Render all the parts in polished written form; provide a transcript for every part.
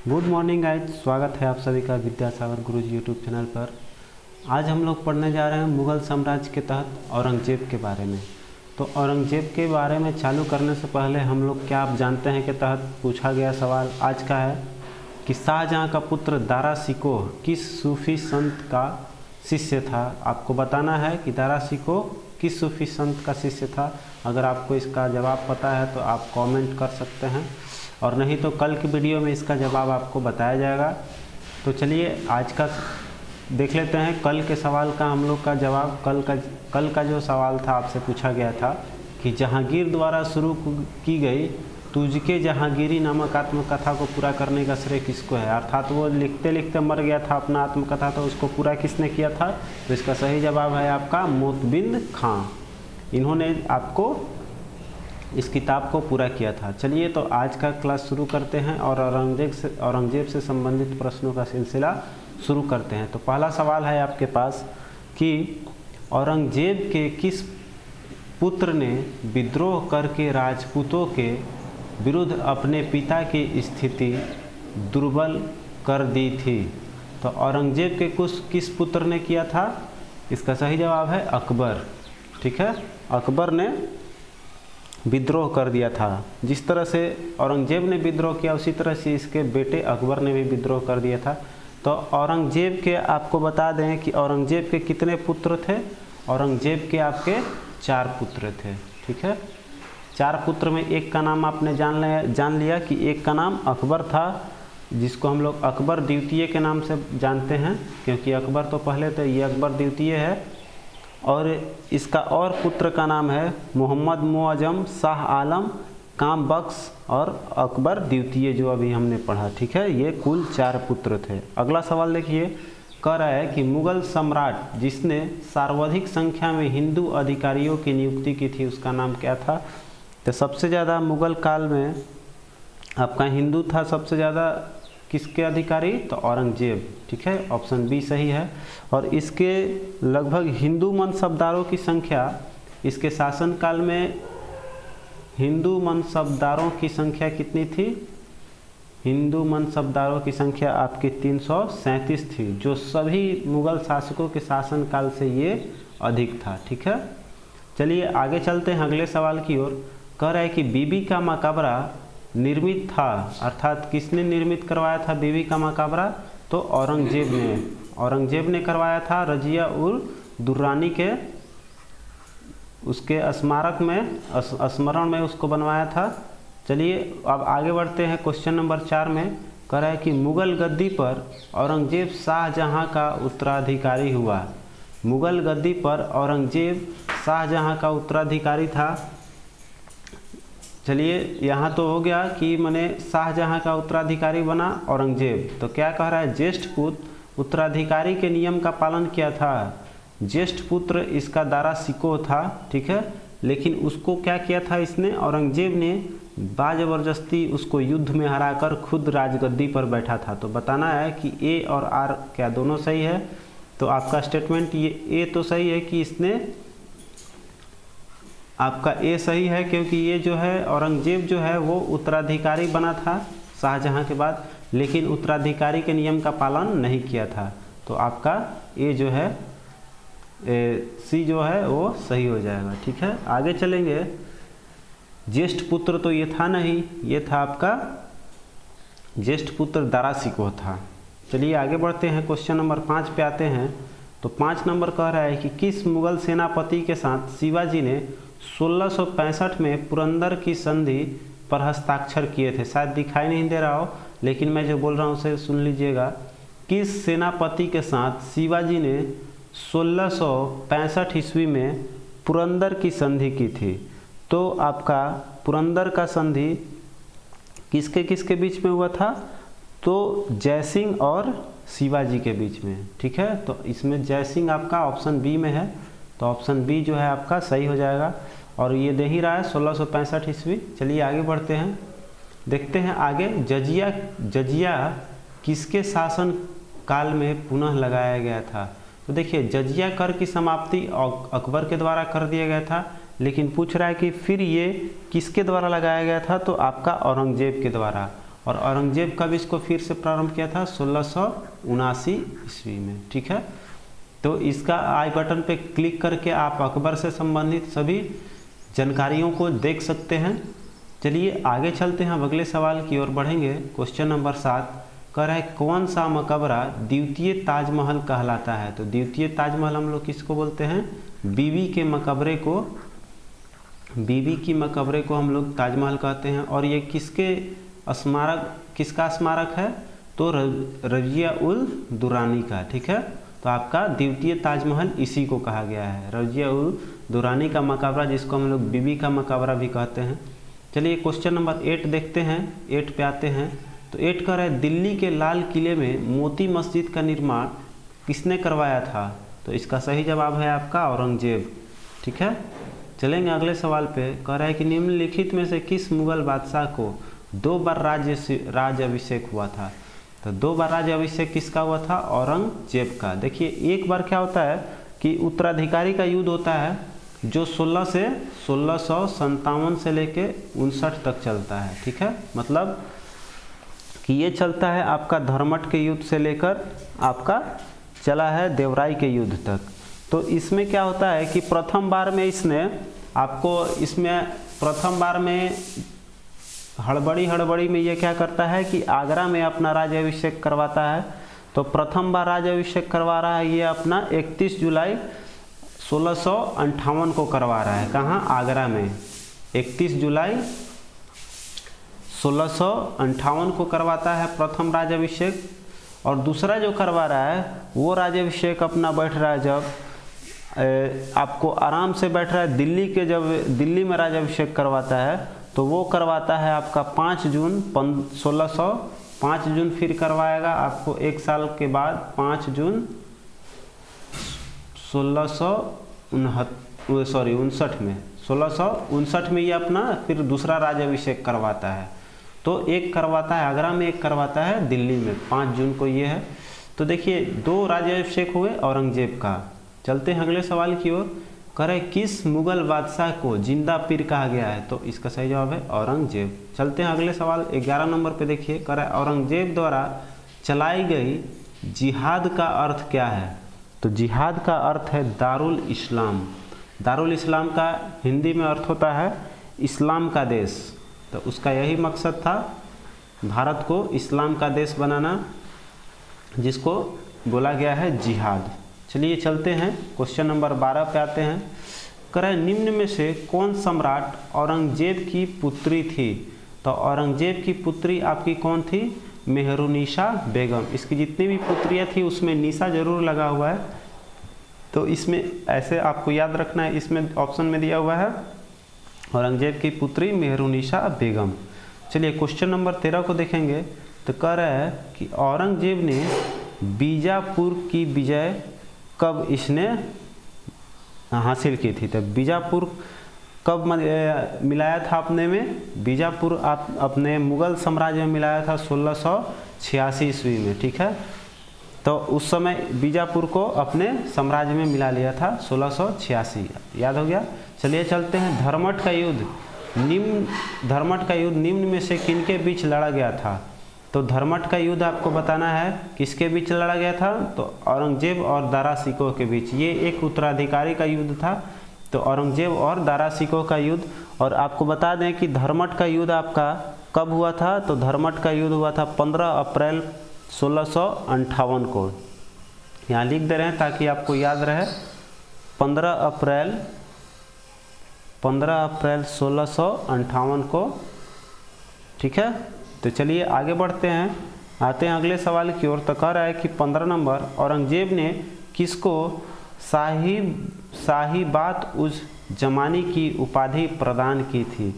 Good morning guys, स्वागत है आप सभी का विद्यासागर गुरुजी यूट्यूब चैनल पर। आज हम लोग पढ़ने जा रहे हैं मुग़ल साम्राज्य के तहत औरंगजेब के बारे में। तो औरंगजेब के बारे में चालू करने से पहले हम लोग क्या आप जानते हैं के तहत पूछा गया सवाल आज का है कि शाहजहाँ का पुत्र दारा शिकोह किस सूफी संत का शिष्य था। आपको बताना है कि दारा शिकोह किस सूफी संत का शिष्य था। अगर आपको इसका जवाब पता है तो आप कमेंट कर सकते हैं, और नहीं तो कल की वीडियो में इसका जवाब आपको बताया जाएगा। तो चलिए आज का देख लेते हैं कल के सवाल का हम लोग का जवाब। कल का जो सवाल था आपसे पूछा गया था कि जहांगीर द्वारा शुरू की गई तुझके जहांगीरी नामक आत्मकथा को पूरा करने का श्रेय किसको है। अर्थात वो लिखते लिखते मर गया था अपना आत्मकथा, तो उसको पूरा किसने किया था। तो इसका सही जवाब है आपका मोतबिंद खां। इन्होंने आपको इस किताब को पूरा किया था। चलिए तो आज का क्लास शुरू करते हैं और औरंगजेब से संबंधित प्रश्नों का सिलसिला शुरू करते हैं। तो पहला सवाल है आपके पास कि औरंगजेब के किस पुत्र ने विद्रोह करके राजपूतों के विरुद्ध अपने पिता की स्थिति दुर्बल कर दी थी। तो औरंगजेब के किस पुत्र ने किया था। इसका सही जवाब है अकबर। ठीक है, अकबर ने विद्रोह कर दिया था। जिस तरह से औरंगजेब ने विद्रोह किया उसी तरह से इसके बेटे अकबर ने भी विद्रोह कर दिया था। तो औरंगजेब के आपको बता दें कि औरंगजेब के कितने पुत्र थे। औरंगजेब के आपके 4 पुत्र थे। ठीक है, 4 पुत्र में एक का नाम आपने जान लिया कि एक का नाम अकबर था, जिसको हम लोग अकबर द्वितीय के नाम से जानते हैं, क्योंकि अकबर तो पहले थे, ये अकबर द्वितीय है। और इसका और पुत्र का नाम है मोहम्मद मुअज़्ज़म, शाह आलम, काम बख्श और अकबर द्वितीय, जो अभी हमने पढ़ा। ठीक है, ये कुल 4 पुत्र थे। अगला सवाल देखिए, कह रहा है कि मुग़ल सम्राट जिसने सर्वाधिक संख्या में हिंदू अधिकारियों की नियुक्ति की थी उसका नाम क्या था। तो सबसे ज़्यादा मुग़ल काल में आपका हिंदू था सबसे ज़्यादा किसके अधिकारी, तो औरंगजेब। ठीक है, ऑप्शन बी सही है। और इसके लगभग हिंदू मनसबदारों की संख्या इसके शासनकाल में हिंदू मनसबदारों की संख्या कितनी थी। हिंदू मनसबदारों की संख्या आपकी 337 थी, जो सभी मुग़ल शासकों के शासनकाल से ये अधिक था। ठीक है, चलिए आगे चलते हैं अगले सवाल की ओर। कह रहा है कि बीबी का मकबरा निर्मित था, अर्थात किसने निर्मित करवाया था बीबी का मकबरा। तो औरंगजेब ने करवाया था। रजिया उल दुर्रानी के उसके स्मारक में स्मरण में उसको बनवाया था। चलिए अब आगे बढ़ते हैं क्वेश्चन नंबर 4 में। कह रहा है कि मुग़ल गद्दी पर औरंगजेब शाहजहाँ का उत्तराधिकारी हुआ। मुग़ल गद्दी पर औरंगजेब शाहजहाँ का उत्तराधिकारी था। चलिए यहाँ तो हो गया कि मैंने शाहजहाँ का उत्तराधिकारी बना औरंगजेब। तो क्या कह रहा है, ज्येष्ठ पुत्र उत्तराधिकारी के नियम का पालन किया था। ज्येष्ठ पुत्र इसका दारा शिकोह था। ठीक है, लेकिन उसको क्या किया था इसने, औरंगजेब ने बाज़बरदस्ती उसको युद्ध में हराकर खुद राजगद्दी पर बैठा था। तो बताना है कि ए और आर क्या दोनों सही है। तो आपका स्टेटमेंट ये ए तो सही है कि इसने आपका ए सही है, क्योंकि ये जो है औरंगजेब जो है वो उत्तराधिकारी बना था शाहजहाँ के बाद, लेकिन उत्तराधिकारी के नियम का पालन नहीं किया था। तो आपका ए जो है सी जो है वो सही हो जाएगा। ठीक है, आगे चलेंगे। ज्येष्ठ पुत्र तो ये था नहीं, ये था आपका ज्येष्ठ पुत्र दारा शिकोह था। चलिए आगे बढ़ते हैं, क्वेश्चन नंबर 5 पे आते हैं। तो 5 नंबर कह रहा है कि किस मुग़ल सेनापति के साथ शिवाजी ने 1665 में पुरंदर की संधि पर हस्ताक्षर किए थे। शायद दिखाई नहीं दे रहा हो, लेकिन मैं जो बोल रहा हूँ उसे सुन लीजिएगा। किस सेनापति के साथ शिवाजी ने 1665 ईस्वी में पुरंदर की संधि की थी। तो आपका पुरंदर का संधि किसके किसके बीच में हुआ था, तो जयसिंह और शिवाजी के बीच में। ठीक है, तो इसमें जयसिंह आपका ऑप्शन बी में है, तो ऑप्शन बी जो है आपका सही हो जाएगा। और ये दे ही रहा है 1665 ईस्वी। चलिए आगे बढ़ते हैं, देखते हैं आगे। जजिया किसके शासन काल में पुनः लगाया गया था। तो देखिए जजिया कर की समाप्ति अकबर के द्वारा कर दिया गया था, लेकिन पूछ रहा है कि फिर ये किसके द्वारा लगाया गया था। तो आपका औरंगजेब के द्वारा। और औरंगजेब कब इसको फिर से प्रारंभ किया था? 1679 ईस्वी में। ठीक है, तो इसका आई बटन पे क्लिक करके आप अकबर से संबंधित सभी जानकारियों को देख सकते हैं। चलिए आगे चलते हैं, अब अगले सवाल की ओर बढ़ेंगे। क्वेश्चन नंबर 7 कह रहा है कौन सा मकबरा द्वितीय ताजमहल कहलाता है? तो द्वितीय ताजमहल हम लोग किसको बोलते हैं? बीवी के मकबरे को, बीवी की मकबरे को हम लोग ताजमहल कहते हैं। और ये किसका स्मारक है? तो रजिया उल दुरानी का। ठीक है, तो आपका द्वितीय ताजमहल इसी को कहा गया है, रजिया उल दुरानी का मकबरा, जिसको हम लोग बीबी का मकबरा भी कहते हैं। चलिए क्वेश्चन नंबर 8 देखते हैं, 8 पे आते हैं। तो 8 कह रहा है दिल्ली के लाल किले में मोती मस्जिद का निर्माण किसने करवाया था? तो इसका सही जवाब है आपका औरंगजेब। ठीक है, चलेंगे अगले सवाल पे। कह रहा है कि निम्नलिखित में से किस मुगल बादशाह को 2 बार राज अभिषेक हुआ था? तो 2 बार राज अभिषेक किसका हुआ था? औरंगजेब का। देखिए एक बार क्या होता है कि उत्तराधिकारी का युद्ध होता है जो 1657 से लेके 59 तक चलता है। ठीक है, मतलब कि ये चलता है आपका धर्मठ के युद्ध से लेकर आपका चला है देवराय के युद्ध तक। तो इसमें क्या होता है कि प्रथम बार में हड़बड़ी में ये क्या करता है कि आगरा में अपना राज्याभिषेक करवाता है। तो प्रथम बार राज्याभिषेक करवा रहा है ये अपना 31 जुलाई 1658 को करवा रहा है। कहाँ? आगरा में 31 जुलाई 1658 को करवाता है प्रथम राज्याभिषेक। और दूसरा जो करवा रहा है वो राज्याभिषेक अपना बैठ रहा है जब आपको आराम से बैठ रहा है दिल्ली में राज्याभिषेक करवाता है, तो वो करवाता है आपका 5 जून फिर करवाएगा आपको 1 साल के बाद 5 जून 1659 में ये अपना फिर दूसरा राज्याभिषेक करवाता है। तो एक करवाता है आगरा में, एक करवाता है दिल्ली में, 5 जून को ये है। तो देखिए 2 राज्याभिषेक हुए औरंगजेब का। चलते हैं अगले सवाल की ओर। करे किस मुगल बादशाह को जिंदा पीर कहा गया है? तो इसका सही जवाब है औरंगजेब। चलते हैं अगले सवाल 11 नंबर पे। देखिए करे औरंगजेब द्वारा चलाई गई जिहाद का अर्थ क्या है? तो जिहाद का अर्थ है दारुल इस्लाम। दारुल इस्लाम का हिंदी में अर्थ होता है इस्लाम का देश। तो उसका यही मकसद था भारत को इस्लाम का देश बनाना, जिसको बोला गया है जिहाद। चलिए चलते हैं क्वेश्चन नंबर 12 पे आते हैं। करें निम्न में से कौन सम्राट औरंगजेब की पुत्री थी? तो औरंगजेब की पुत्री आपकी कौन थी? मेहरुनिशा बेगम। इसकी जितनी भी पुत्रियां थी उसमें निशा जरूर लगा हुआ है, तो इसमें ऐसे आपको याद रखना है। इसमें ऑप्शन में दिया हुआ है औरंगजेब की पुत्री मेहरुनिशा बेगम। चलिए क्वेश्चन नंबर 13 को देखेंगे। तो कह रहा है कि औरंगजेब ने बीजापुर की विजय कब इसने हासिल की थी? तो बीजापुर कब मिलाया था अपने में? बीजापुर अपने मुगल साम्राज्य में मिलाया था 1686 ईस्वी में। ठीक है, तो उस समय बीजापुर को अपने साम्राज्य में मिला लिया था 1686। याद हो गया। चलिए चलते हैं धर्मठ का युद्ध निम्न में से किनके बीच लड़ा गया था? तो धर्मठ का युद्ध आपको बताना है किसके बीच लड़ा गया था? तो औरंगजेब और दारा शिकोह के बीच। ये एक उत्तराधिकारी का युद्ध था, तो औरंगजेब और दारा शिकोह का युद्ध। और आपको बता दें कि धर्मठ का युद्ध आपका कब हुआ था? तो धर्मठ का युद्ध हुआ था 15 अप्रैल 1658 को। यहाँ लिख दे रहे हैं ताकि आपको याद रहे। 15 अप्रैल 1658 को। ठीक है, तो चलिए आगे बढ़ते हैं, आते हैं अगले सवाल की ओर। तो कह रहा है कि 15 नंबर औरंगजेब ने किसको साहिबात उज जमानी की उपाधि प्रदान की थी?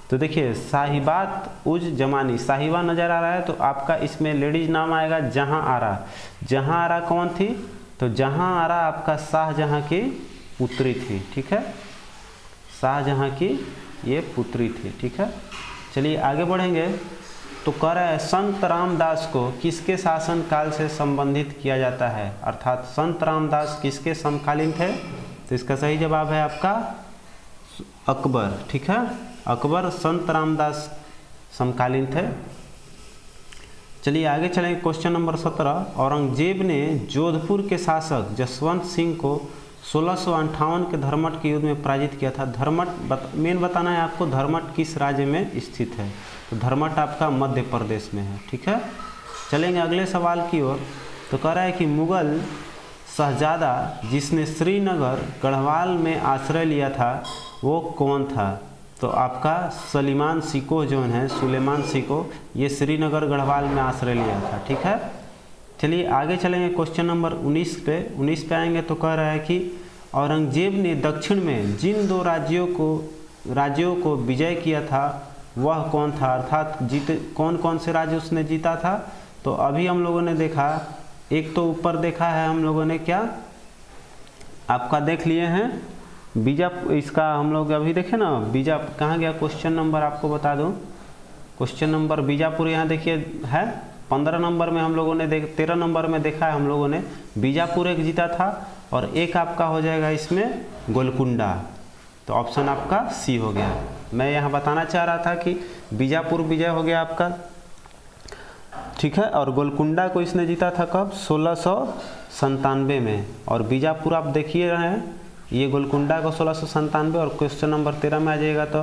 तो देखिए साहिबात उज जमानी, साहिबा नज़र आ रहा है तो आपका इसमें लेडीज नाम आएगा जहां आरा। जहां आरा कौन थी? तो जहां आरा आपका शाहजहां की पुत्री थी। ठीक है, शाहजहां की ये पुत्री थी। ठीक है, चलिए आगे बढ़ेंगे। तो कह रहा है संत रामदास को किसके शासन काल से संबंधित किया जाता है? अर्थात संत रामदास किसके समकालीन थे? तो इसका सही जवाब है आपका अकबर। ठीक है, अकबर संत रामदास समकालीन थे। चलिए आगे चलेंगे। क्वेश्चन नंबर 17, औरंगजेब ने जोधपुर के शासक जसवंत सिंह को 1658 के धर्मट के युद्ध में पराजित किया था। धर्मट मेन बताना है आपको, धर्मट किस राज्य में स्थित है। तो धर्मट आपका मध्य प्रदेश में है। ठीक है, चलेंगे अगले सवाल की ओर। तो कह रहा है कि मुगल शहजादा जिसने श्रीनगर गढ़वाल में आश्रय लिया था वो कौन था। तो आपका सलीमान सिको जो है, सुलेमान सिको, ये श्रीनगर गढ़वाल में आश्रय लिया था। ठीक है, चलिए आगे चलेंगे। क्वेश्चन नंबर 19 पे आएंगे। तो कह रहा है कि औरंगजेब ने दक्षिण में जिन दो राज्यों को विजय किया था वह कौन था, अर्थात कौन कौन से राज्य उसने जीता था। तो अभी हम लोगों ने देखा, एक तो ऊपर देखा है हम लोगों ने, क्या आपका देख लिए हैं इसका हम लोग अभी देखे ना, कहाँ गया क्वेश्चन नंबर, आपको बता दूं क्वेश्चन नंबर बीजापुर यहाँ देखिए है 15 नंबर में हम लोगों ने 13 नंबर में देखा है हम लोगों ने, बीजापुर एक जीता था और एक आपका हो जाएगा इसमें गोलकुंडा। तो ऑप्शन आपका सी हो गया। मैं यहाँ बताना चाह रहा था कि बीजापुर विजय हो गया आपका, ठीक है, और गोलकुंडा को इसने जीता था कब, 1697 में। और बीजापुर आप देखिए रहे हैं, ये गोलकुंडा को 1697 और क्वेश्चन नंबर 13 में आ जाएगा तो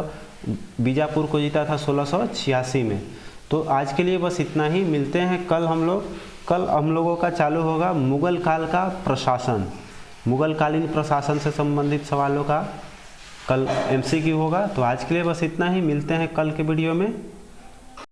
बीजापुर को जीता था 1686 में। तो आज के लिए बस इतना ही, मिलते हैं कल हम लोगों का चालू होगा मुगल काल का प्रशासन, मुगलकालीन प्रशासन से संबंधित सवालों का कल MCQ होगा। तो आज के लिए बस इतना ही, मिलते हैं कल के वीडियो में।